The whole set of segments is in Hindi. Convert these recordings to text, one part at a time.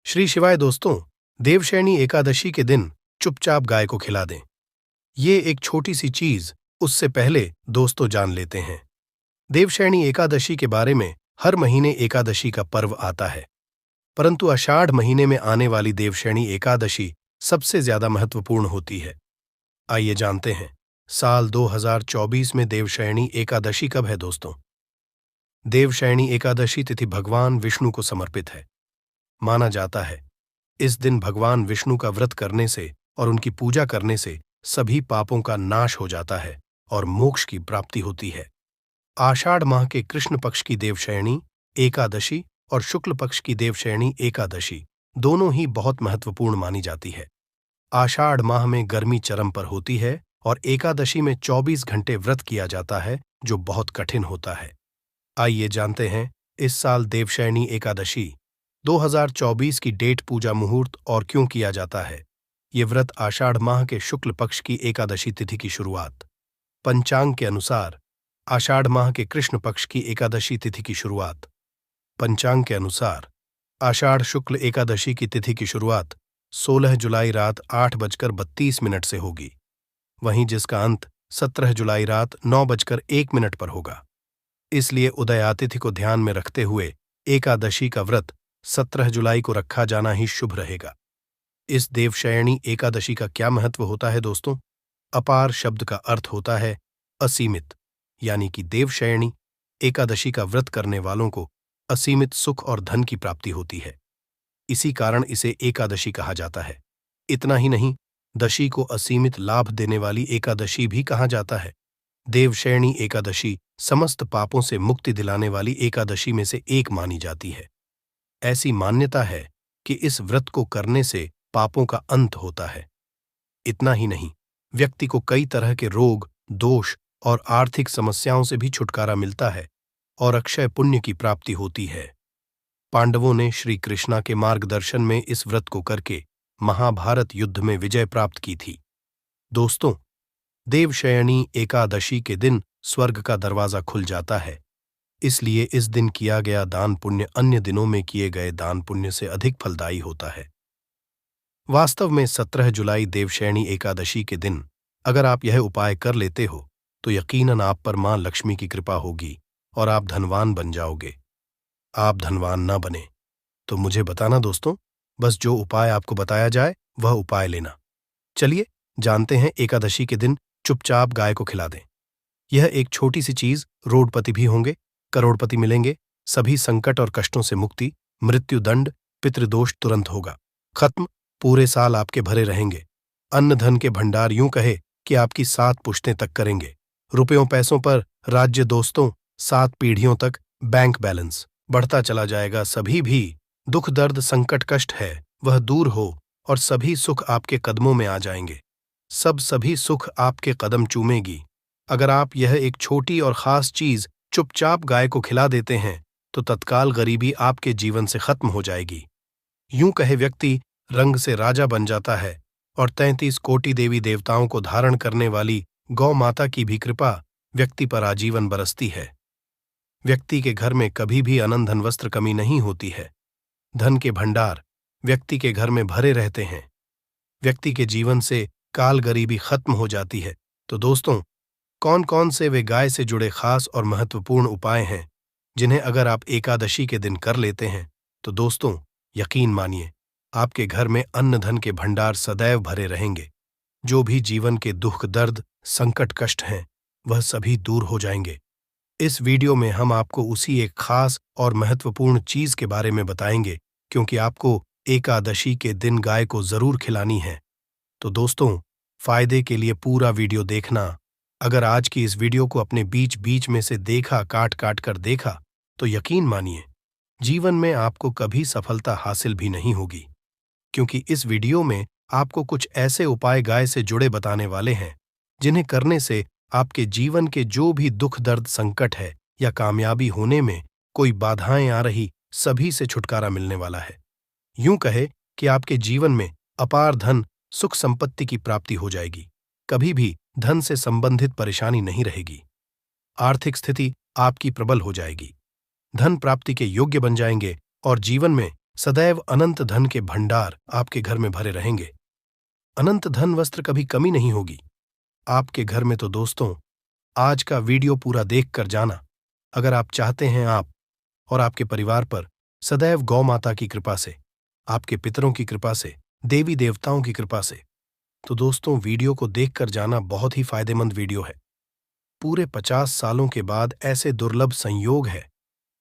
श्री शिवाय दोस्तों, देवशयनी एकादशी के दिन चुपचाप गाय को खिला दें। ये एक छोटी सी चीज, उससे पहले दोस्तों जान लेते हैं। देवशयनी एकादशी के बारे में हर महीने एकादशी का पर्व आता है, परंतु आषाढ़ महीने में आने वाली देवशयनी एकादशी सबसे ज्यादा महत्वपूर्ण होती है। आइए जानते हैं, साल 2024 में देवशयनी एकादशी कब है दोस्तों? देवशयनी एकादशी तिथि भगवान विष्णु को समर्पित है। माना जाता है, इस दिन भगवान विष्णु का व्रत करने से और उनकी पूजा करने से सभी पापों का नाश हो जाता है और मोक्ष की प्राप्ति होती है। आषाढ़ माह के कृष्ण पक्ष की देवशयनी एकादशी और शुक्ल पक्ष की देवशयनी एकादशी दोनों ही बहुत महत्वपूर्ण मानी जाती है। आषाढ़ माह में गर्मी चरम पर होती है और एकादशी में 24 घंटे व्रत किया जाता है, जो बहुत कठिन होता है। आइए जानते हैं, इस साल देवशयनी एकादशी 2024 की डेट, पूजा, मुहूर्त और क्यों किया जाता है। ये व्रत आषाढ़ माह के शुक्ल पक्ष की एकादशी तिथि की शुरुआत। पंचांग के अनुसार आषाढ़ माह के कृष्ण पक्ष की एकादशी तिथि की शुरुआत। पंचांग के अनुसार आषाढ़ शुक्ल एकादशी की तिथि की शुरुआत 16 जुलाई रात 8:32 से होगी, वहीं जिसका अंत 17 जुलाई रात 9:01 पर होगा। इसलिए उदयातिथि को ध्यान में रखते हुए एकादशी का व्रत 17 जुलाई को रखा जाना ही शुभ रहेगा। इस देवशयनी एकादशी का क्या महत्व होता है दोस्तों? अपार शब्द का अर्थ होता है असीमित, यानी कि देवशयनी एकादशी का व्रत करने वालों को असीमित सुख और धन की प्राप्ति होती है। इसी कारण इसे एकादशी कहा जाता है। इतना ही नहीं, दशी को असीमित लाभ देने वाली एकादशी भी कहा जाता है। देवशयनी एकादशी समस्त पापों से मुक्ति दिलाने वाली एकादशी में से एक मानी जाती है। ऐसी मान्यता है कि इस व्रत को करने से पापों का अंत होता है। इतना ही नहीं, व्यक्ति को कई तरह के रोग, दोष और आर्थिक समस्याओं से भी छुटकारा मिलता है और अक्षय पुण्य की प्राप्ति होती है। पांडवों ने श्री कृष्णा के मार्गदर्शन में इस व्रत को करके महाभारत युद्ध में विजय प्राप्त की थी। दोस्तों, देवशयनी एकादशी के दिन स्वर्ग का दरवाजा खुल जाता है, इसलिए इस दिन किया गया दान पुण्य अन्य दिनों में किए गए दान पुण्य से अधिक फलदायी होता है। वास्तव में 17 जुलाई देवशयनी एकादशी के दिन अगर आप यह उपाय कर लेते हो तो यकीनन आप पर मां लक्ष्मी की कृपा होगी और आप धनवान बन जाओगे। आप धनवान ना बने तो मुझे बताना दोस्तों, बस जो उपाय आपको बताया जाए वह उपाय लेना। चलिए जानते हैं, एकादशी के दिन चुपचाप गाय को खिला दें। यह एक छोटी सी चीज, रोडपति भी होंगे, करोड़पति मिलेंगे, सभी संकट और कष्टों से मुक्ति, मृत्यु दंड, पितृदोष तुरंत होगा खत्म, पूरे साल आपके भरे रहेंगे। अन्न धन के भंडार यूं कहे कि आपकी 7 पुश्तें तक करेंगे। रुपयों पैसों पर राज्य दोस्तों, 7 पीढ़ियों तक बैंक बैलेंस बढ़ता चला जाएगा। सभी भी दुख दर्द संकट कष्ट है वह दूर हो और सभी सुख आपके कदमों में आ जाएंगे। सभी सुख आपके कदम चूमेगी। अगर आप यह एक छोटी और खास चीज चुपचाप गाय को खिला देते हैं तो तत्काल गरीबी आपके जीवन से खत्म हो जाएगी। यूं कहे व्यक्ति रंग से राजा बन जाता है और 33 कोटि देवी देवताओं को धारण करने वाली गौ माता की भी कृपा व्यक्ति पर आजीवन बरसती है। व्यक्ति के घर में कभी भी अनन धन वस्त्र कमी नहीं होती है। धन के भंडार व्यक्ति के घर में भरे रहते हैं। व्यक्ति के जीवन से काल गरीबी खत्म हो जाती है। तो दोस्तों, कौन कौन से वे गाय से जुड़े खास और महत्वपूर्ण उपाय हैं जिन्हें अगर आप एकादशी के दिन कर लेते हैं तो दोस्तों यकीन मानिए, आपके घर में अन्न धन के भंडार सदैव भरे रहेंगे। जो भी जीवन के दुख दर्द संकट कष्ट हैं वह सभी दूर हो जाएंगे। इस वीडियो में हम आपको उसी एक खास और महत्वपूर्ण चीज के बारे में बताएंगे, क्योंकि आपको एकादशी के दिन गाय को जरूर खिलानी है। तो दोस्तों, फायदे के लिए पूरा वीडियो देखना। अगर आज की इस वीडियो को अपने बीच बीच में से देखा, काट काट कर देखा, तो यकीन मानिए जीवन में आपको कभी सफलता हासिल भी नहीं होगी, क्योंकि इस वीडियो में आपको कुछ ऐसे उपाय गाय से जुड़े बताने वाले हैं जिन्हें करने से आपके जीवन के जो भी दुख दर्द संकट है या कामयाबी होने में कोई बाधाएं आ रही, सभी से छुटकारा मिलने वाला है। यूं कहे कि आपके जीवन में अपार धन सुख संपत्ति की प्राप्ति हो जाएगी। कभी भी धन से संबंधित परेशानी नहीं रहेगी। आर्थिक स्थिति आपकी प्रबल हो जाएगी। धन प्राप्ति के योग्य बन जाएंगे और जीवन में सदैव अनंत धन के भंडार आपके घर में भरे रहेंगे। अनंत धन वस्त्र कभी कमी नहीं होगी आपके घर में। तो दोस्तों, आज का वीडियो पूरा देख कर जाना अगर आप चाहते हैं आप और आपके परिवार पर सदैव गौ माता की कृपा से, आपके पितरों की कृपा से, देवी देवताओं की कृपा से। तो दोस्तों, वीडियो को देखकर जाना बहुत ही फायदेमंद वीडियो है। पूरे 50 सालों के बाद ऐसे दुर्लभ संयोग है,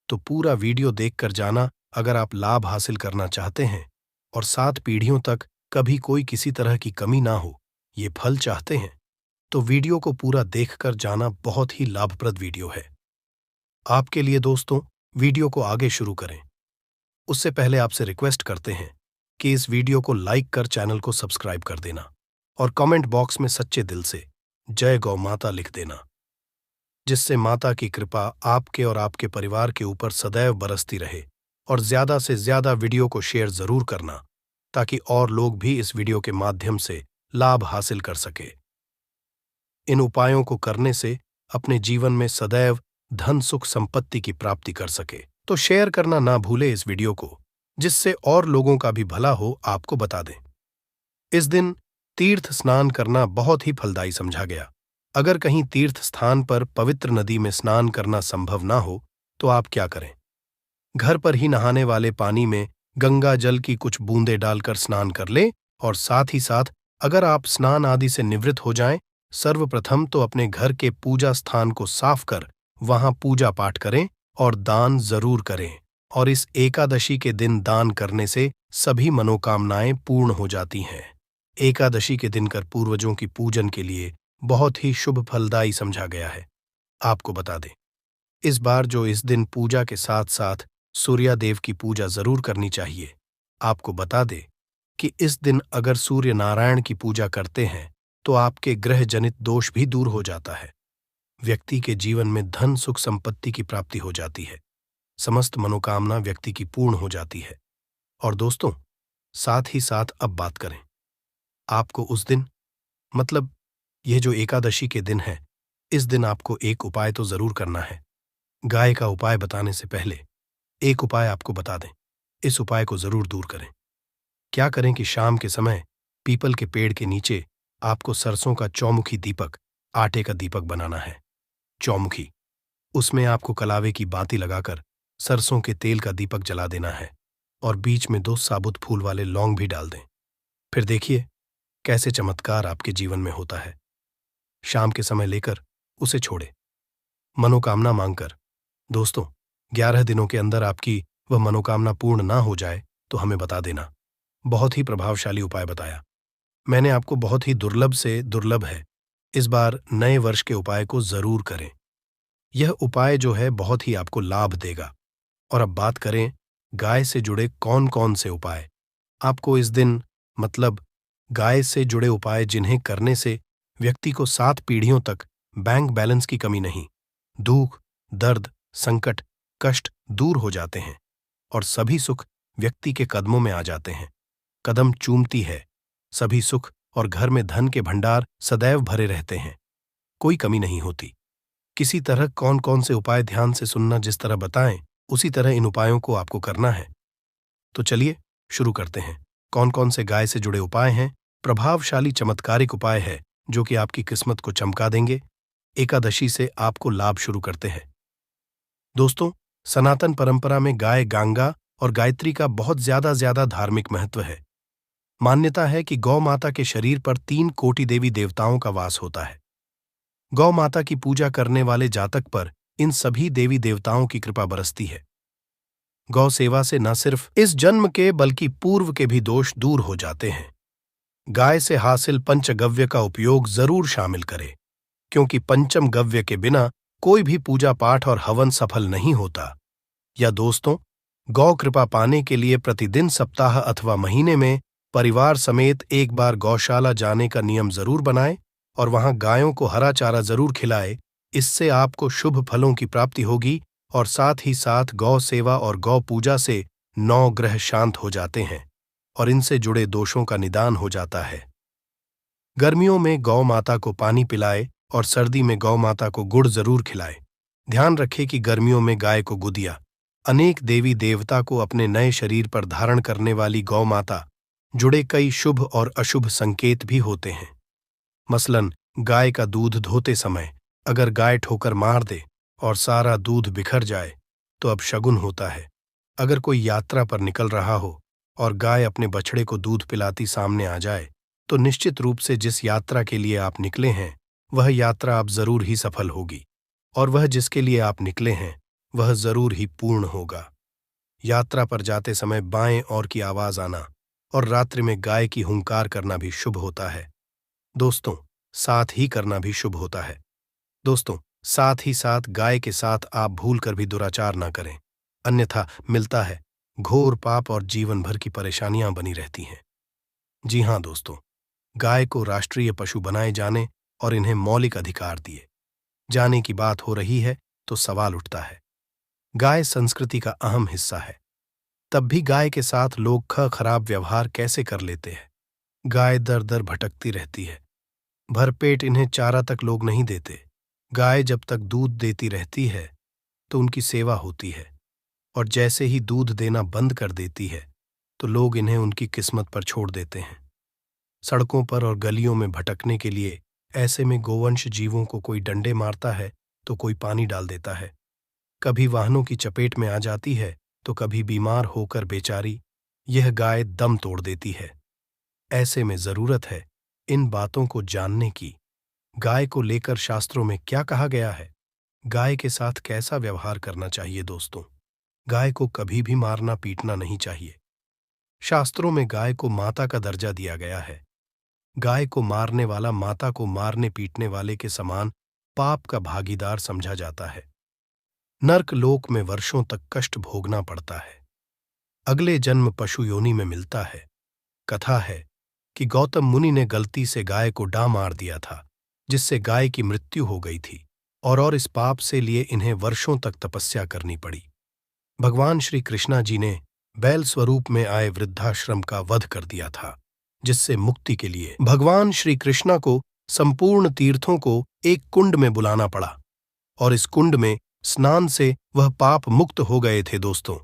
तो पूरा वीडियो देखकर जाना अगर आप लाभ हासिल करना चाहते हैं और 7 पीढ़ियों तक कभी कोई किसी तरह की कमी ना हो, ये फल चाहते हैं, तो वीडियो को पूरा देखकर जाना बहुत ही लाभप्रद वीडियो है आपके लिए। दोस्तों, वीडियो को आगे शुरू करें उससे पहले आपसे रिक्वेस्ट करते हैं कि इस वीडियो को लाइक कर चैनल को सब्सक्राइब कर देना और कमेंट बॉक्स में सच्चे दिल से जय गौ माता लिख देना, जिससे माता की कृपा आपके और आपके परिवार के ऊपर सदैव बरसती रहे। और ज्यादा से ज्यादा वीडियो को शेयर जरूर करना ताकि और लोग भी इस वीडियो के माध्यम से लाभ हासिल कर सके। इन उपायों को करने से अपने जीवन में सदैव धन सुख संपत्ति की प्राप्ति कर सके। तो शेयर करना ना भूले इस वीडियो को, जिससे और लोगों का भी भला हो आपको बता दें। इस दिन तीर्थ स्नान करना बहुत ही फलदायी समझा गया। अगर कहीं तीर्थ स्थान पर पवित्र नदी में स्नान करना संभव ना हो तो आप क्या करें, घर पर ही नहाने वाले पानी में गंगा जल की कुछ बूंदें डालकर स्नान कर ले। और साथ ही साथ अगर आप स्नान आदि से निवृत्त हो जाएं, सर्वप्रथम तो अपने घर के पूजा स्थान को साफ कर वहां पूजा पाठ करें और दान जरूर करें। और इस एकादशी के दिन दान करने से सभी मनोकामनाएं पूर्ण हो जाती हैं। एकादशी के दिन कर पूर्वजों की पूजन के लिए बहुत ही शुभ फलदायी समझा गया है। आपको बता दें, इस बार जो इस दिन पूजा के साथ साथ सूर्यदेव की पूजा जरूर करनी चाहिए। आपको बता दें कि इस दिन अगर सूर्य नारायण की पूजा करते हैं तो आपके ग्रह जनित दोष भी दूर हो जाता है। व्यक्ति के जीवन में धन सुख संपत्ति की प्राप्ति हो जाती है। समस्त मनोकामना व्यक्ति की पूर्ण हो जाती है। और दोस्तों, साथ ही साथ अब बात करें, आपको उस दिन, मतलब यह जो एकादशी के दिन है, इस दिन आपको एक उपाय तो जरूर करना है। गाय का उपाय बताने से पहले एक उपाय आपको बता दें, इस उपाय को जरूर दूर करें। क्या करें कि शाम के समय पीपल के पेड़ के नीचे आपको सरसों का चौमुखी दीपक, आटे का दीपक बनाना है। चौमुखी, उसमें आपको कलावे की बाती लगाकर सरसों के तेल का दीपक जला देना है और बीच में 2 साबुत फूल वाले लौंग भी डाल दें। फिर देखिए कैसे चमत्कार आपके जीवन में होता है। शाम के समय लेकर उसे छोड़े, मनोकामना मांगकर। दोस्तों, 11 दिनों के अंदर आपकी वह मनोकामना पूर्ण ना हो जाए तो हमें बता देना। बहुत ही प्रभावशाली उपाय बताया मैंने आपको, बहुत ही दुर्लभ से दुर्लभ है। इस बार नए वर्ष के उपाय को जरूर करें। यह उपाय जो है बहुत ही आपको लाभ देगा। और अब बात करें गाय से जुड़े कौन कौन से उपाय आपको इस दिन, मतलब गाय से जुड़े उपाय जिन्हें करने से व्यक्ति को 7 पीढ़ियों तक बैंक बैलेंस की कमी नहीं, दुख, दर्द, संकट, कष्ट दूर हो जाते हैं और सभी सुख व्यक्ति के कदमों में आ जाते हैं। कदम चूमती है सभी सुख और घर में धन के भंडार सदैव भरे रहते हैं, कोई कमी नहीं होती। किसी तरह कौन कौन से उपाय ध्यान से सुनना, जिस तरह बताएं उसी तरह इन उपायों को आपको करना है। तो चलिए शुरू करते हैं। कौन कौन से गाय से जुड़े उपाय हैं, प्रभावशाली चमत्कारिक उपाय है जो कि आपकी किस्मत को चमका देंगे। एकादशी से आपको लाभ शुरू करते हैं। दोस्तों, सनातन परंपरा में गाय, गंगा और गायत्री का बहुत ज्यादा धार्मिक महत्व है। मान्यता है कि गौ माता के शरीर पर 3 कोटि देवी देवताओं का वास होता है। गौ माता की पूजा करने वाले जातक पर इन सभी देवी देवताओं की कृपा बरसती है। गौ सेवा से न सिर्फ इस जन्म के बल्कि पूर्व के भी दोष दूर हो जाते हैं। गाय से हासिल पंचगव्य का उपयोग जरूर शामिल करें, क्योंकि पंचम गव्य के बिना कोई भी पूजा पाठ और हवन सफल नहीं होता। या दोस्तों, गौ कृपा पाने के लिए प्रतिदिन, सप्ताह अथवा महीने में परिवार समेत एक बार गौशाला जाने का नियम जरूर बनाएं और वहां गायों को हरा चारा जरूर खिलाएं। इससे आपको शुभ फलों की प्राप्ति होगी और साथ ही साथ गौ सेवा और गौ पूजा से 9 ग्रह शांत हो जाते हैं और इनसे जुड़े दोषों का निदान हो जाता है। गर्मियों में गौ माता को पानी पिलाए और सर्दी में गौ माता को गुड़ जरूर खिलाए। ध्यान रखें कि गर्मियों में गाय को गुदिया अनेक देवी देवता को अपने नए शरीर पर धारण करने वाली गौ माता जुड़े कई शुभ और अशुभ संकेत भी होते हैं। मसलन गाय का दूध धोते समय अगर गाय ठोकर मार दे और सारा दूध बिखर जाए तो अपशगुन होता है। अगर कोई यात्रा पर निकल रहा हो और गाय अपने बछड़े को दूध पिलाती सामने आ जाए तो निश्चित रूप से जिस यात्रा के लिए आप निकले हैं वह यात्रा अब जरूर ही सफल होगी, और वह जिसके लिए आप निकले हैं वह जरूर ही पूर्ण होगा। यात्रा पर जाते समय बाएं ओर की आवाज आना और रात्रि में गाय की हुंकार करना भी शुभ होता है। दोस्तों, साथ ही करना भी शुभ होता है। दोस्तों, साथ ही साथ गाय के साथ आप भूल कर भी दुराचार ना करें, अन्यथा मिलता है घोर पाप और जीवन भर की परेशानियां बनी रहती हैं। जी हां दोस्तों, गाय को राष्ट्रीय पशु बनाए जाने और इन्हें मौलिक अधिकार दिए जाने की बात हो रही है तो सवाल उठता है, गाय संस्कृति का अहम हिस्सा है, तब भी गाय के साथ लोग खराब व्यवहार कैसे कर लेते हैं। गाय दर दर भटकती रहती है, भरपेट इन्हें चारा तक लोग नहीं देते। गाय जब तक दूध देती रहती है तो उनकी सेवा होती है, और जैसे ही दूध देना बंद कर देती है तो लोग इन्हें उनकी किस्मत पर छोड़ देते हैं। सड़कों पर और गलियों में भटकने के लिए ऐसे में गोवंश जीवों को कोई डंडे मारता है तो कोई पानी डाल देता है, कभी वाहनों की चपेट में आ जाती है तो कभी बीमार होकर बेचारी यह गाय दम तोड़ देती है। ऐसे में जरूरत है इन बातों को जानने की। गाय को लेकर शास्त्रों में क्या कहा गया है, गाय के साथ कैसा व्यवहार करना चाहिए। दोस्तों, गाय को कभी भी मारना पीटना नहीं चाहिए। शास्त्रों में गाय को माता का दर्जा दिया गया है। गाय को मारने वाला माता को मारने पीटने वाले के समान पाप का भागीदार समझा जाता है। नर्क लोक में वर्षों तक कष्ट भोगना पड़ता है। अगले जन्म पशु योनि में मिलता है। कथा है कि गौतम मुनि ने गलती से गाय को डा मार दिया था, जिससे गाय की मृत्यु हो गई थी, और इस पाप से लिए इन्हें वर्षों तक तपस्या करनी पड़ी। भगवान श्री कृष्णा जी ने बैल स्वरूप में आए वृद्धाश्रम का वध कर दिया था, जिससे मुक्ति के लिए भगवान श्री कृष्णा को संपूर्ण तीर्थों को एक कुंड में बुलाना पड़ा, और इस कुंड में स्नान से वह पाप मुक्त हो गए थे। दोस्तों,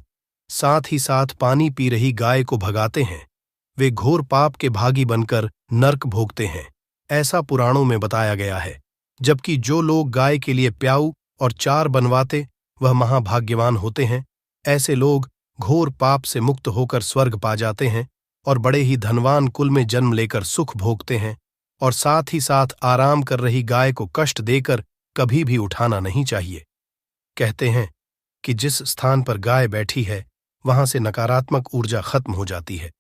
साथ ही साथ पानी पी रही गाय को भगाते हैं, वे घोर पाप के भागी बनकर नर्क भोगते हैं, ऐसा पुराणों में बताया गया है। जबकि जो लोग गाय के लिए प्याऊ और चार बनवाते वह महाभाग्यवान होते हैं। ऐसे लोग घोर पाप से मुक्त होकर स्वर्ग पा जाते हैं और बड़े ही धनवान कुल में जन्म लेकर सुख भोगते हैं, और साथ ही साथ आराम कर रही गाय को कष्ट देकर कभी भी उठाना नहीं चाहिए। कहते हैं कि जिस स्थान पर गाय बैठी है वहां से नकारात्मक ऊर्जा खत्म हो जाती है।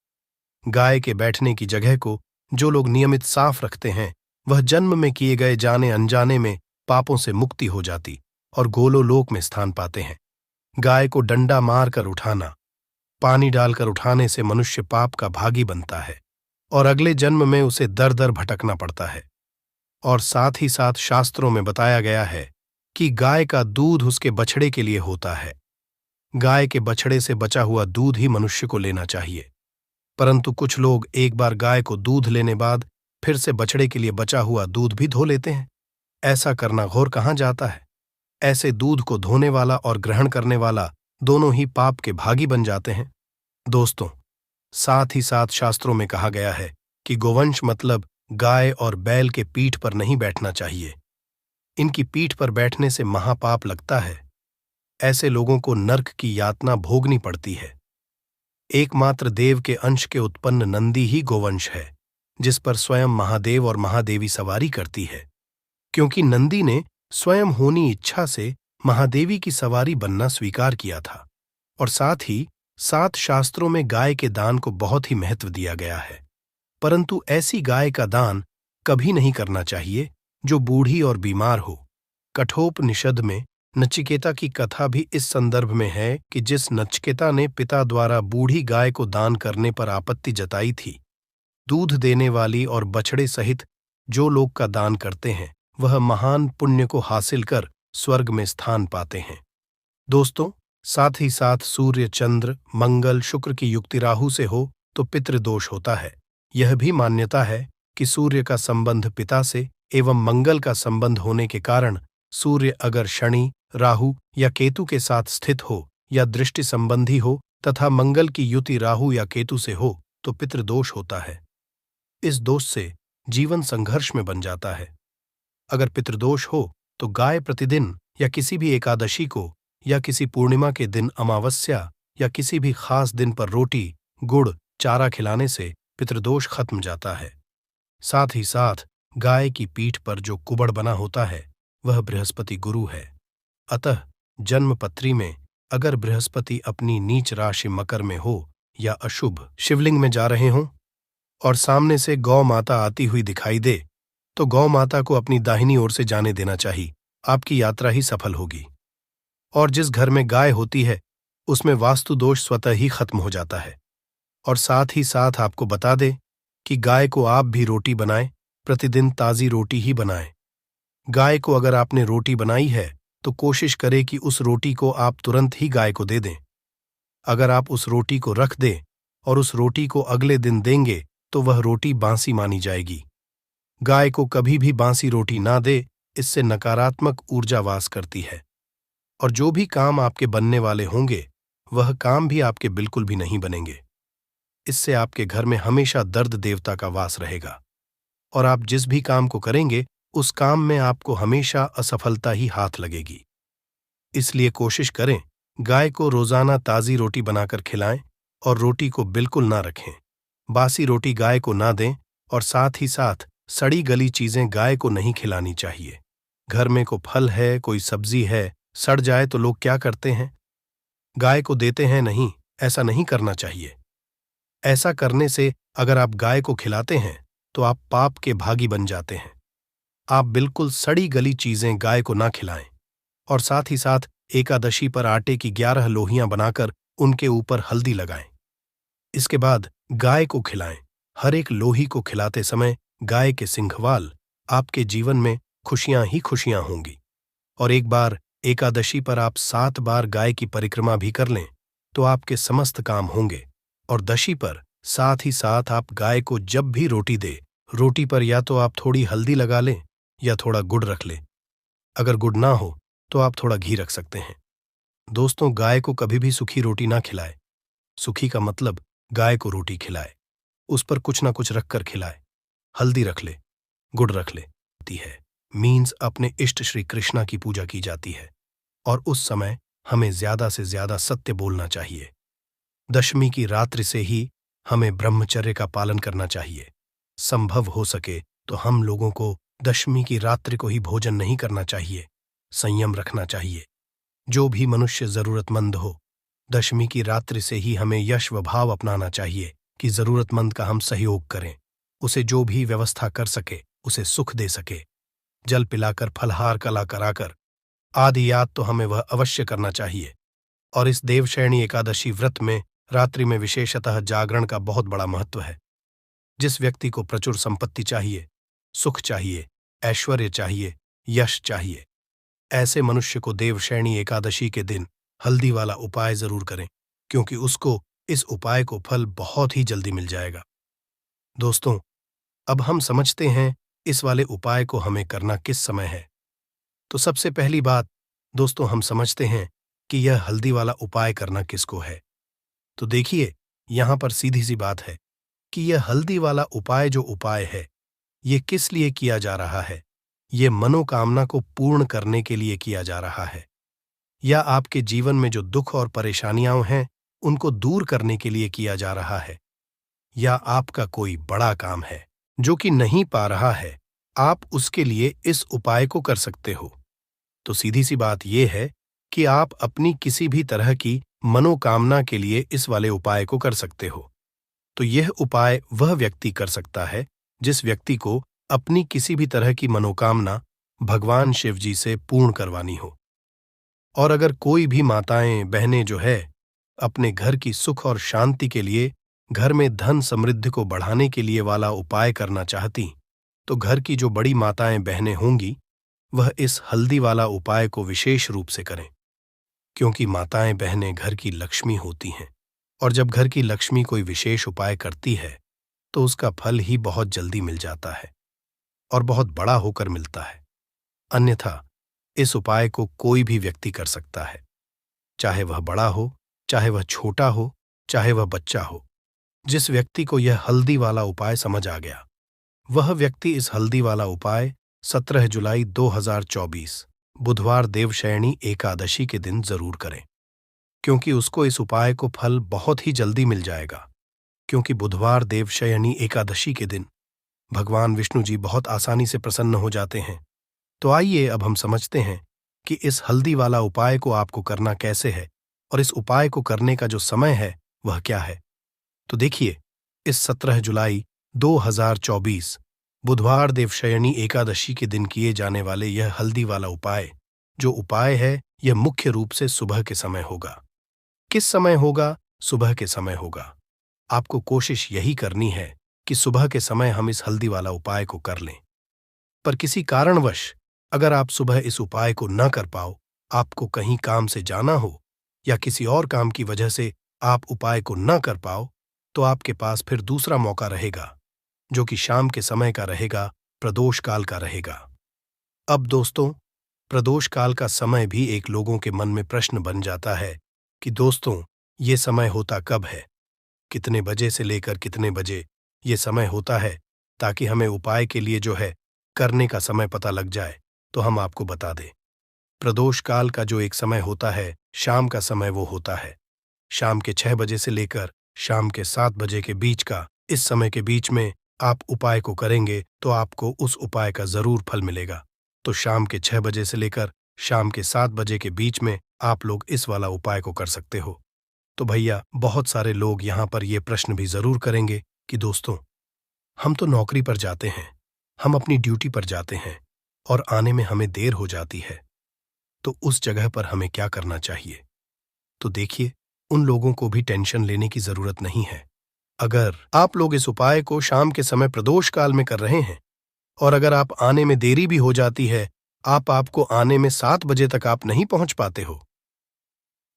गाय के बैठने की जगह को जो लोग नियमित साफ रखते हैं वह जन्म में किए गए जाने अनजाने में पापों से मुक्ति हो जाती और गोलोलोक में स्थान पाते हैं। गाय को डंडा मारकर उठाना, पानी डालकर उठाने से मनुष्य पाप का भागी बनता है और अगले जन्म में उसे दर दर भटकना पड़ता है। और साथ ही साथ शास्त्रों में बताया गया है कि गाय का दूध उसके बछड़े के लिए होता है। गाय के बछड़े से बचा हुआ दूध ही मनुष्य को लेना चाहिए, परंतु कुछ लोग एक बार गाय को दूध लेने बाद फिर से बछड़े के लिए बचा हुआ दूध भी धो लेते हैं। ऐसा करना घोर कहाँ जाता है। ऐसे दूध को धोने वाला और ग्रहण करने वाला दोनों ही पाप के भागी बन जाते हैं। दोस्तों, साथ ही साथ शास्त्रों में कहा गया है कि गोवंश मतलब गाय और बैल के पीठ पर नहीं बैठना चाहिए। इनकी पीठ पर बैठने से महापाप लगता है। ऐसे लोगों को नर्क की यातना भोगनी पड़ती है। एकमात्र देव के अंश के उत्पन्न नंदी ही गोवंश है, जिस पर स्वयं महादेव और महादेवी सवारी करती है, क्योंकि नंदी ने स्वयं होनी इच्छा से महादेवी की सवारी बनना स्वीकार किया था। और साथ ही सात शास्त्रों में गाय के दान को बहुत ही महत्व दिया गया है, परंतु ऐसी गाय का दान कभी नहीं करना चाहिए जो बूढ़ी और बीमार हो। कठोपनिषद में नचिकेता की कथा भी इस संदर्भ में है कि जिस नचिकेता ने पिता द्वारा बूढ़ी गाय को दान करने पर आपत्ति जताई थी, दूध देने वाली और बछड़े सहित जो लोग का दान करते हैं वह महान पुण्य को हासिल कर स्वर्ग में स्थान पाते हैं। दोस्तों, साथ ही साथ सूर्य, चंद्र, मंगल, शुक्र की युक्ति राहु से हो तो पितृदोष होता है। यह भी मान्यता है कि सूर्य का संबंध पिता से एवं मंगल का संबंध होने के कारण सूर्य अगर शनि, राहु या केतु के साथ स्थित हो या दृष्टि संबंधी हो तथा मंगल की युति राहु या केतु से हो तो पितृदोष होता है। इस दोष से जीवन संघर्ष में बन जाता है। अगर पितृदोष हो तो गाय प्रतिदिन या किसी भी एकादशी को या किसी पूर्णिमा के दिन अमावस्या या किसी भी खास दिन पर रोटी, गुड़, चारा खिलाने से पितृदोष खत्म जाता है। साथ ही साथ गाय की पीठ पर जो कुबड़ बना होता है वह बृहस्पति गुरु है। अतः जन्मपत्री में अगर बृहस्पति अपनी नीच राशि मकर में हो या अशुभ शिवलिंग में जा रहे हों और सामने से गौ माता आती हुई दिखाई दे तो गौ माता को अपनी दाहिनी ओर से जाने देना चाहिए। आपकी यात्रा ही सफल होगी। और जिस घर में गाय होती है उसमें वास्तु दोष स्वतः ही खत्म हो जाता है। और साथ ही साथ आपको बता दे कि गाय को आप भी रोटी बनाएं, प्रतिदिन ताज़ी रोटी ही बनाएं। गाय को अगर आपने रोटी बनाई है तो कोशिश करें कि उस रोटी को आप तुरंत ही गाय को दे दें। अगर आप उस रोटी को रख दें और उस रोटी को अगले दिन देंगे तो वह रोटी बासी मानी जाएगी। गाय को कभी भी बासी रोटी ना दे, इससे नकारात्मक ऊर्जा वास करती है और जो भी काम आपके बनने वाले होंगे वह काम भी आपके बिल्कुल भी नहीं बनेंगे। इससे आपके घर में हमेशा दर्द देवता का वास रहेगा और आप जिस भी काम को करेंगे उस काम में आपको हमेशा असफलता ही हाथ लगेगी। इसलिए कोशिश करें गाय को रोजाना ताज़ी रोटी बनाकर खिलाएं और रोटी को बिल्कुल ना रखें। बासी रोटी गाय को ना दें और साथ ही साथ सड़ी गली चीजें गाय को नहीं खिलानी चाहिए। घर में कोई फल है, कोई सब्जी है, सड़ जाए तो लोग क्या करते हैं? गाय को देते हैं नहीं, ऐसा नहीं करना चाहिए। ऐसा करने से अगर आप गाय को खिलाते हैं तो आप पाप के भागी बन जाते हैं। आप बिल्कुल सड़ी गली चीजें गाय को ना खिलाएं और साथ ही साथ एकादशी पर आटे की 11 लोहियां बनाकर उनके ऊपर हल्दी लगाएं। इसके बाद गाय को खिलाएं। हर एक लोही को खिलाते समय गाय के सिंघवाल आपके जीवन में खुशियां ही खुशियां होंगी। और एक बार एकादशी पर आप 7 बार गाय की परिक्रमा भी कर लें तो आपके समस्त काम होंगे। और दशी पर साथ ही साथ आप गाय को जब भी रोटी दे, रोटी पर या तो आप थोड़ी हल्दी लगा लें या थोड़ा गुड़ रख लें। अगर गुड़ ना हो तो आप थोड़ा घी रख सकते हैं। दोस्तों, गाय को कभी भी सूखी रोटी ना खिलाए। सूखी का मतलब गाय को रोटी खिलाए, उस पर कुछ ना कुछ रखकर खिलाए। हल्दी रख ले, गुड़ रख ले है मीन्स अपने इष्ट श्री कृष्णा की पूजा की जाती है और उस समय हमें ज्यादा से ज्यादा सत्य बोलना चाहिए। दशमी की रात्रि से ही हमें ब्रह्मचर्य का पालन करना चाहिए। संभव हो सके तो हम लोगों को दशमी की रात्रि को ही भोजन नहीं करना चाहिए, संयम रखना चाहिए। जो भी मनुष्य जरूरतमंद हो, दशमी की रात्रि से ही हमें यश व भाव अपनाना चाहिए कि जरूरतमंद का हम सहयोग करें, उसे जो भी व्यवस्था कर सके उसे सुख दे सके। जल पिलाकर, फलहार कला कराकर आदि याद तो हमें वह अवश्य करना चाहिए। और इस देवशयनी एकादशी व्रत में रात्रि में विशेषतः जागरण का बहुत बड़ा महत्व है। जिस व्यक्ति को प्रचुर संपत्ति चाहिए, सुख चाहिए, ऐश्वर्य चाहिए, यश चाहिए, ऐसे मनुष्य को देवशयनी एकादशी के दिन हल्दी वाला उपाय जरूर करें, क्योंकि उसको इस उपाय को फल बहुत ही जल्दी मिल जाएगा। दोस्तों, अब हम समझते हैं इस वाले उपाय को हमें करना किस समय है। तो सबसे पहली बात दोस्तों, हम समझते हैं कि यह हल्दी वाला उपाय करना किसको है। तो देखिए, यहां पर सीधी सी बात है कि यह हल्दी वाला उपाय जो उपाय है, ये किस लिए किया जा रहा है। ये मनोकामना को पूर्ण करने के लिए किया जा रहा है, या आपके जीवन में जो दुख और परेशानियां हैं उनको दूर करने के लिए किया जा रहा है, या आपका कोई बड़ा काम है जो कि नहीं पा रहा है, आप उसके लिए इस उपाय को कर सकते हो। तो सीधी सी बात यह है कि आप अपनी किसी भी तरह की मनोकामना के लिए इस वाले उपाय को कर सकते हो। तो यह उपाय वह व्यक्ति कर सकता है जिस व्यक्ति को अपनी किसी भी तरह की मनोकामना भगवान शिव जी से पूर्ण करवानी हो। और अगर कोई भी माताएं बहनें जो है अपने घर की सुख और शांति के लिए, घर में धन समृद्धि को बढ़ाने के लिए वाला उपाय करना चाहती, तो घर की जो बड़ी माताएं बहनें होंगी वह इस हल्दी वाला उपाय को विशेष रूप से करें, क्योंकि माताएं बहनें घर की लक्ष्मी होती हैं और जब घर की लक्ष्मी कोई विशेष उपाय करती है तो उसका फल ही बहुत जल्दी मिल जाता है और बहुत बड़ा होकर मिलता है। अन्यथा इस उपाय को कोई भी व्यक्ति कर सकता है। चाहे वह बड़ा हो, चाहे वह छोटा हो, चाहे वह बच्चा हो। जिस व्यक्ति को यह हल्दी वाला उपाय समझ आ गया, वह व्यक्ति इस हल्दी वाला उपाय 17 जुलाई 2024 बुधवार देवशयनी एकादशी के दिन जरूर करें, क्योंकि उसको इस उपाय को फल बहुत ही जल्दी मिल जाएगा। क्योंकि बुधवार देवशयनी एकादशी के दिन भगवान विष्णु जी बहुत आसानी से प्रसन्न हो जाते हैं। तो आइए अब हम समझते हैं कि इस हल्दी वाला उपाय को आपको करना कैसे है और इस उपाय को करने का जो समय है वह क्या है। तो देखिए, इस 17 जुलाई 2024 बुधवार देवशयनी एकादशी के दिन किए जाने वाले यह हल्दी वाला उपाय, जो उपाय है यह मुख्य रूप से सुबह के समय होगा। किस समय होगा? सुबह के समय होगा। आपको कोशिश यही करनी है कि सुबह के समय हम इस हल्दी वाला उपाय को कर लें। पर किसी कारणवश अगर आप सुबह इस उपाय को न कर पाओ, आपको कहीं काम से जाना हो या किसी और काम की वजह से आप उपाय को न कर पाओ, तो आपके पास फिर दूसरा मौका रहेगा, जो कि शाम के समय का रहेगा, प्रदोष काल का रहेगा। अब दोस्तों, प्रदोष काल का समय भी एक लोगों के मन में प्रश्न बन जाता है कि दोस्तों, ये समय होता कब है, कितने बजे से लेकर कितने बजे ये समय होता है, ताकि हमें उपाय के लिए जो है करने का समय पता लग जाए। तो हम आपको बता दें, प्रदोष काल का जो एक समय होता है, शाम का समय वो होता है शाम के 6 बजे से लेकर शाम के 7 बजे के बीच का। इस समय के बीच में आप उपाय को करेंगे तो आपको उस उपाय का जरूर फल मिलेगा। तो शाम के 6 बजे से लेकर शाम के 7 बजे के बीच में आप लोग इस वाला उपाय को कर सकते हो। तो भैया, बहुत सारे लोग यहाँ पर ये प्रश्न भी जरूर करेंगे कि दोस्तों, हम तो नौकरी पर जाते हैं, हम अपनी ड्यूटी पर जाते हैं और आने में हमें देर हो जाती है, तो उस जगह पर हमें क्या करना चाहिए? तो देखिए, उन लोगों को भी टेंशन लेने की जरूरत नहीं है। अगर आप लोग इस उपाय को शाम के समय प्रदोष काल में कर रहे हैं और अगर आप आने में देरी भी हो जाती है, आपको आने में 7 बजे तक आप नहीं पहुंच पाते हो,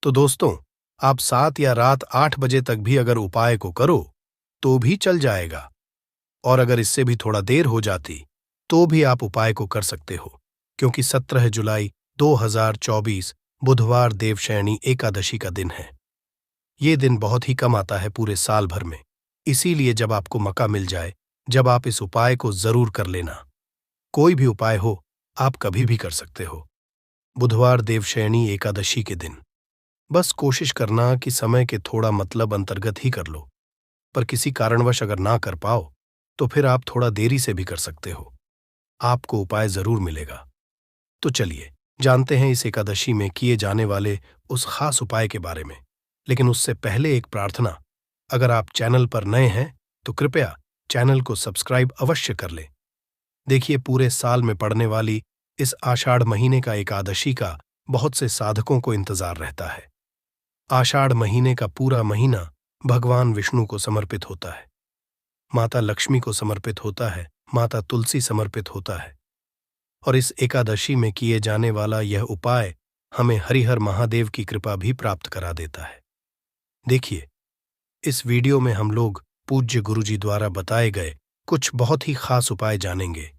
तो दोस्तों, आप 7 या रात 8 बजे तक भी अगर उपाय को करो तो भी चल जाएगा। और अगर इससे भी थोड़ा देर हो जाती तो भी आप उपाय को कर सकते हो, क्योंकि 17 जुलाई 2024 बुधवार देवशयनी एकादशी का दिन है। ये दिन बहुत ही कम आता है पूरे साल भर में, इसीलिए जब आपको मौका मिल जाए, जब आप इस उपाय को जरूर कर लेना। कोई भी उपाय हो, आप कभी भी कर सकते हो। बुधवार देवशयनी एकादशी के दिन बस कोशिश करना कि समय के थोड़ा मतलब अंतर्गत ही कर लो, पर किसी कारणवश अगर ना कर पाओ तो फिर आप थोड़ा देरी से भी कर सकते हो, आपको उपाय जरूर मिलेगा। तो चलिए जानते हैं इस एकादशी में किए जाने वाले उस खास उपाय के बारे में। लेकिन उससे पहले एक प्रार्थना, अगर आप चैनल पर नए हैं तो कृपया चैनल को सब्सक्राइब अवश्य कर लें। देखिए, पूरे साल में पड़ने वाली इस आषाढ़ महीने का एकादशी का बहुत से साधकों को इंतजार रहता है। आषाढ़ महीने का पूरा महीना भगवान विष्णु को समर्पित होता है, माता लक्ष्मी को समर्पित होता है, माता तुलसी समर्पित होता है। और इस एकादशी में किए जाने वाला यह उपाय हमें हरिहर महादेव की कृपा भी प्राप्त करा देता है। देखिए, इस वीडियो में हम लोग पूज्य गुरुजी द्वारा बताए गए कुछ बहुत ही खास उपाय जानेंगे।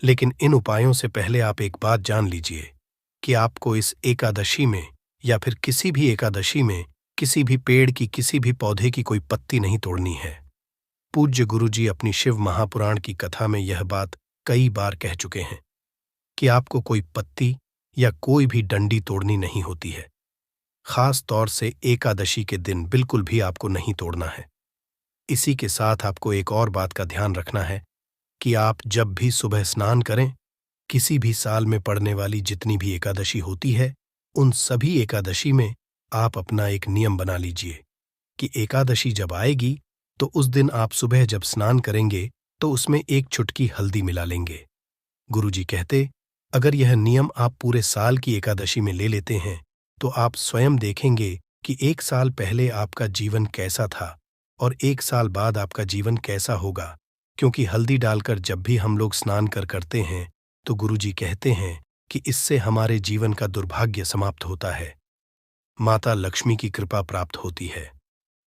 लेकिन इन उपायों से पहले आप एक बात जान लीजिए कि आपको इस एकादशी में या फिर किसी भी एकादशी में किसी भी पेड़ की, किसी भी पौधे की कोई पत्ती नहीं तोड़नी है। पूज्य गुरुजी अपनी शिव महापुराण की कथा में यह बात कई बार कह चुके हैं कि आपको कोई पत्ती या कोई भी डंडी तोड़नी नहीं होती है। खास तौर से एकादशी के दिन बिल्कुल भी आपको नहीं तोड़ना है। इसी के साथ आपको एक और बात का ध्यान रखना है कि आप जब भी सुबह स्नान करें, किसी भी साल में पड़ने वाली जितनी भी एकादशी होती है, उन सभी एकादशी में आप अपना एक नियम बना लीजिए कि एकादशी जब आएगी तो उस दिन आप सुबह जब स्नान करेंगे तो उसमें एक चुटकी हल्दी मिला लेंगे। गुरुजी कहते, अगर यह नियम आप पूरे साल की एकादशी में ले लेते हैं तो आप स्वयं देखेंगे कि एक साल पहले आपका जीवन कैसा था और एक साल बाद आपका जीवन कैसा होगा। क्योंकि हल्दी डालकर जब भी हम लोग स्नान करते हैं तो गुरुजी कहते हैं कि इससे हमारे जीवन का दुर्भाग्य समाप्त होता है, माता लक्ष्मी की कृपा प्राप्त होती है,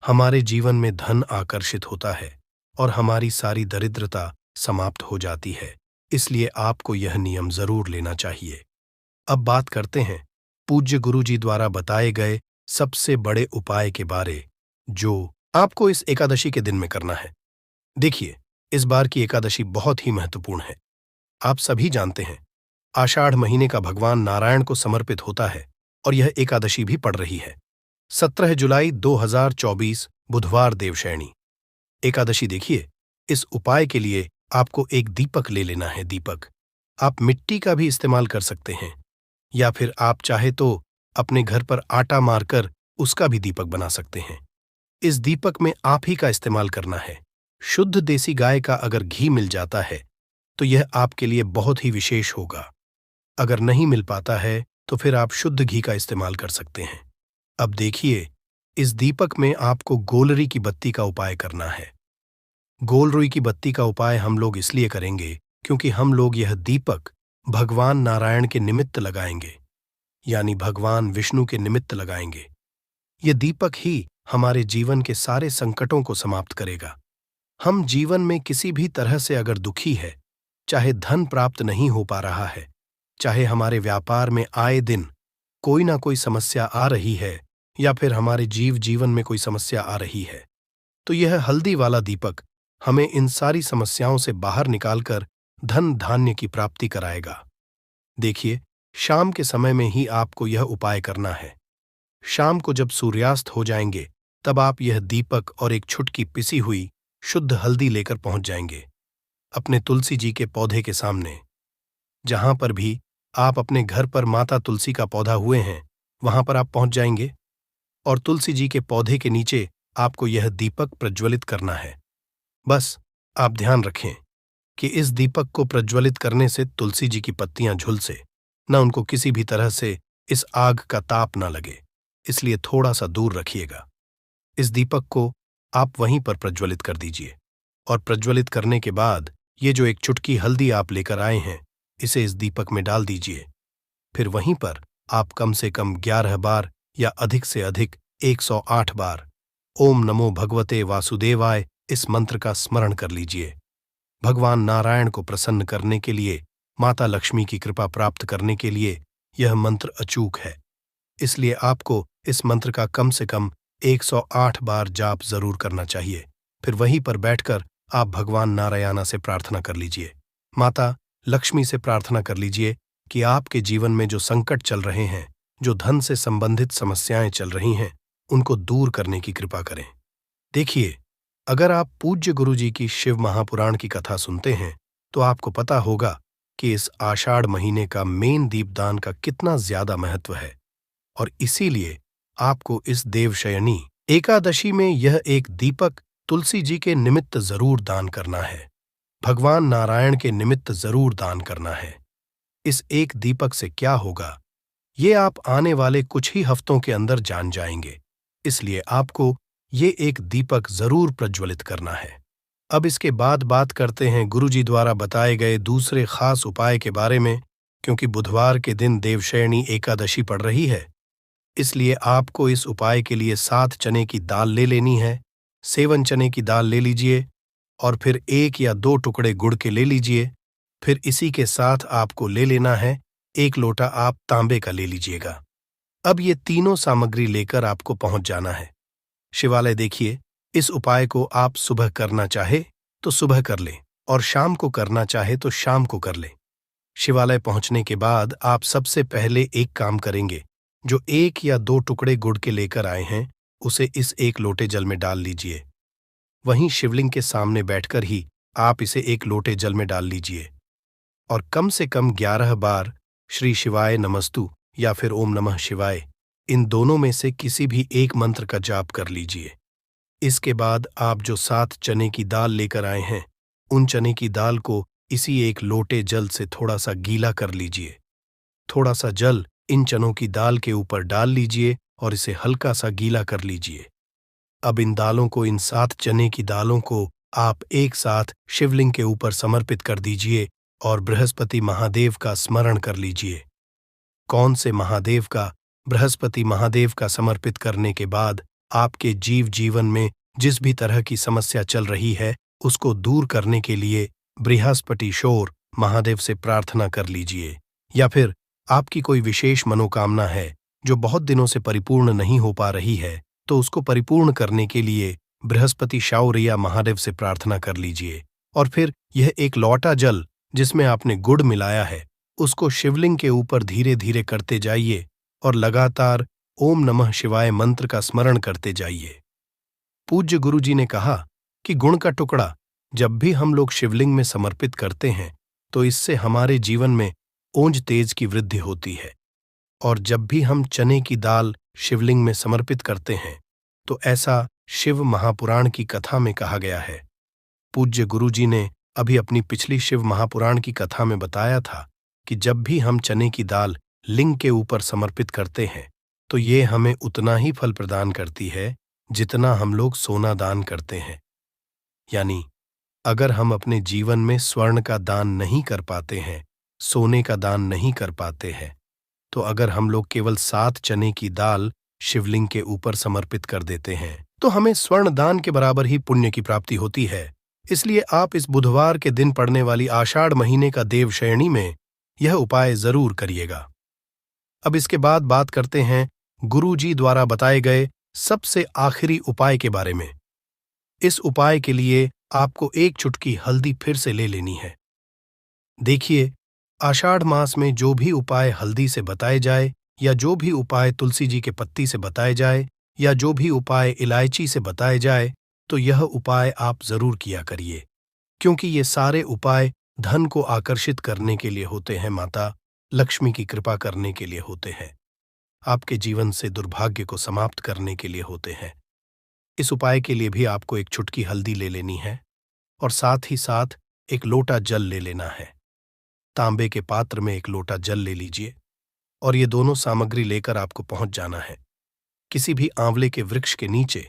हमारे जीवन में धन आकर्षित होता है और हमारी सारी दरिद्रता समाप्त हो जाती है। इसलिए आपको यह नियम जरूर लेना चाहिए। अब बात करते हैं पूज्य गुरुजी द्वारा बताए गए सबसे बड़े उपाय के बारे जो आपको इस एकादशी के दिन में करना है। देखिए, इस बार की एकादशी बहुत ही महत्वपूर्ण है। आप सभी जानते हैं, आषाढ़ महीने का भगवान नारायण को समर्पित होता है और यह एकादशी भी पड़ रही है। 17 जुलाई 2024 बुधवार देवशयनी एकादशी। देखिए, इस उपाय के लिए आपको एक दीपक ले लेना है। दीपक आप मिट्टी का भी इस्तेमाल कर सकते हैं, या फिर आप चाहे तो अपने घर पर आटा मारकर उसका भी दीपक बना सकते हैं। इस दीपक में आप ही का इस्तेमाल करना है। शुद्ध देसी गाय का अगर घी मिल जाता है तो यह आपके लिए बहुत ही विशेष होगा। अगर नहीं मिल पाता है तो फिर आप शुद्ध घी का इस्तेमाल कर सकते हैं। अब देखिए, इस दीपक में आपको गोलरी की बत्ती का उपाय करना है। गोल रुई की बत्ती का उपाय हम लोग इसलिए करेंगे क्योंकि हम लोग यह दीपक भगवान नारायण के निमित्त लगाएंगे, यानी भगवान विष्णु के निमित्त लगाएंगे। यह दीपक ही हमारे जीवन के सारे संकटों को समाप्त करेगा। हम जीवन में किसी भी तरह से अगर दुखी है, चाहे धन प्राप्त नहीं हो पा रहा है, चाहे हमारे व्यापार में आए दिन कोई ना कोई समस्या आ रही है, या फिर हमारे जीवन में कोई समस्या आ रही है, तो यह हल्दी वाला दीपक हमें इन सारी समस्याओं से बाहर निकालकर धन धान्य की प्राप्ति कराएगा। देखिए, शाम के समय में ही आपको यह उपाय करना है। शाम को जब सूर्यास्त हो जाएंगे तब आप यह दीपक और एक छुटकी पिसी हुई शुद्ध हल्दी लेकर पहुंच जाएंगे अपने तुलसी जी के पौधे के सामने। जहां पर भी आप अपने घर पर माता तुलसी का पौधा हुए हैं, वहां पर आप पहुंच जाएंगे और तुलसी जी के पौधे के नीचे आपको यह दीपक प्रज्वलित करना है। बस आप ध्यान रखें कि इस दीपक को प्रज्वलित करने से तुलसी जी की पत्तियां झुलसे, न उनको किसी भी तरह से इस आग का ताप न लगे, इसलिए थोड़ा सा दूर रखिएगा। इस दीपक को आप वहीं पर प्रज्वलित कर दीजिए और प्रज्वलित करने के बाद ये जो एक चुटकी हल्दी आप लेकर आए हैं, इसे इस दीपक में डाल दीजिए। फिर वहीं पर आप कम से कम 11 बार या अधिक से अधिक 108 बार ओम नमो भगवते वासुदेवाय इस मंत्र का स्मरण कर लीजिए। भगवान नारायण को प्रसन्न करने के लिए, माता लक्ष्मी की कृपा प्राप्त करने के लिए यह मंत्र अचूक है, इसलिए आपको इस मंत्र का कम से कम 108 बार जाप जरूर करना चाहिए। फिर वहीं पर बैठकर आप भगवान नारायणा से प्रार्थना कर लीजिए, माता लक्ष्मी से प्रार्थना कर लीजिए कि आपके जीवन में जो संकट चल रहे हैं, जो धन से संबंधित समस्याएं चल रही हैं, उनको दूर करने की कृपा करें। देखिए, अगर आप पूज्य गुरुजी की शिव महापुराण की कथा सुनते हैं तो आपको पता होगा कि इस आषाढ़ महीने का मेन दीपदान का कितना ज्यादा महत्व है, और इसीलिए आपको इस देवशयनी एकादशी में यह एक दीपक तुलसी जी के निमित्त जरूर दान करना है, भगवान नारायण के निमित्त जरूर दान करना है। इस एक दीपक से क्या होगा, ये आप आने वाले कुछ ही हफ्तों के अंदर जान जाएंगे, इसलिए आपको ये एक दीपक जरूर प्रज्वलित करना है। अब इसके बाद बात करते हैं गुरुजी द्वारा बताए गए दूसरे खास उपाय के बारे में। क्योंकि बुधवार के दिन देवशयनी एकादशी पड़ रही है, इसलिए आपको इस उपाय के लिए 7 चने की दाल ले लेनी है। सेवन चने की दाल ले लीजिए और फिर 1 या 2 टुकड़े गुड़ के ले लीजिए। फिर इसी के साथ आपको ले लेना है 1 लोटा आप तांबे का ले लीजिएगा। अब ये तीनों सामग्री लेकर आपको पहुंच जाना है शिवालय। देखिए, इस उपाय को आप सुबह करना चाहे तो सुबह कर लें और शाम को करना चाहे तो शाम को कर लें। शिवालय पहुंचने के बाद आप सबसे पहले एक काम करेंगे, जो 1 या 2 टुकड़े गुड़ के लेकर आए हैं उसे इस 1 लोटे जल में डाल लीजिए। वहीं शिवलिंग के सामने बैठकर ही आप इसे 1 लोटे जल में डाल लीजिए और कम से कम 11 बार श्री शिवाय नमस्तु या फिर ओम नमः शिवाय, इन दोनों में से किसी भी एक मंत्र का जाप कर लीजिए। इसके बाद आप जो 7 चने की दाल लेकर आए हैं, उन चने की दाल को इसी 1 लोटे जल से थोड़ा सा गीला कर लीजिए। थोड़ा सा जल इन चनों की दाल के ऊपर डाल लीजिए और इसे हल्का सा गीला कर लीजिए। अब इन दालों को, इन 7 चने की दालों को आप एक साथ शिवलिंग के ऊपर समर्पित कर दीजिए और बृहस्पति महादेव का स्मरण कर लीजिए। कौन से महादेव का? बृहस्पति महादेव का समर्पित करने के बाद आपके जीवन में जिस भी तरह की समस्या चल रही है उसको दूर करने के लिए बृहस्पतिश्वर महादेव से प्रार्थना कर लीजिए। या फिर आपकी कोई विशेष मनोकामना है जो बहुत दिनों से परिपूर्ण नहीं हो पा रही है, तो उसको परिपूर्ण करने के लिए बृहस्पति शाउरिया महादेव से प्रार्थना कर लीजिए। और फिर यह एक लौटा जल जिसमें आपने गुड़ मिलाया है, उसको शिवलिंग के ऊपर धीरे धीरे करते जाइए और लगातार ओम नमः शिवाय मंत्र का स्मरण करते जाइए। पूज्य गुरुजी ने कहा कि गुण का टुकड़ा जब भी हम लोग शिवलिंग में समर्पित करते हैं, तो इससे हमारे जीवन में ओज तेज की वृद्धि होती है। और जब भी हम चने की दाल शिवलिंग में समर्पित करते हैं, तो ऐसा शिव महापुराण की कथा में कहा गया है। पूज्य गुरुजी ने अभी अपनी पिछली शिव महापुराण की कथा में बताया था कि जब भी हम चने की दाल लिंग के ऊपर समर्पित करते हैं, तो ये हमें उतना ही फल प्रदान करती है जितना हम लोग सोना दान करते हैं। यानी अगर हम अपने जीवन में स्वर्ण का दान नहीं कर पाते हैं, सोने का दान नहीं कर पाते हैं, तो अगर हम लोग केवल 7 चने की दाल शिवलिंग के ऊपर समर्पित कर देते हैं, तो हमें स्वर्ण दान के बराबर ही पुण्य की प्राप्ति होती है। इसलिए आप इस बुधवार के दिन पड़ने वाली आषाढ़ महीने का देवशयनी में यह उपाय जरूर करिएगा। अब इसके बाद बात करते हैं गुरुजी द्वारा बताए गए सबसे आखिरी उपाय के बारे में। इस उपाय के लिए आपको 1 चुटकी हल्दी फिर से ले लेनी है। देखिए, आषाढ़ मास में जो भी उपाय हल्दी से बताए जाए, या जो भी उपाय तुलसी जी के पत्ती से बताए जाए, या जो भी उपाय इलायची से बताए जाए, तो यह उपाय आप जरूर किया करिए, क्योंकि ये सारे उपाय धन को आकर्षित करने के लिए होते हैं, माता लक्ष्मी की कृपा करने के लिए होते हैं, आपके जीवन से दुर्भाग्य को समाप्त करने के लिए होते हैं। इस उपाय के लिए भी आपको 1 चुटकी हल्दी ले लेनी है और साथ ही साथ 1 लोटा जल ले लेना है। तांबे के पात्र में 1 लोटा जल ले लीजिए और ये दोनों सामग्री लेकर आपको पहुंच जाना है किसी भी आंवले के वृक्ष के नीचे,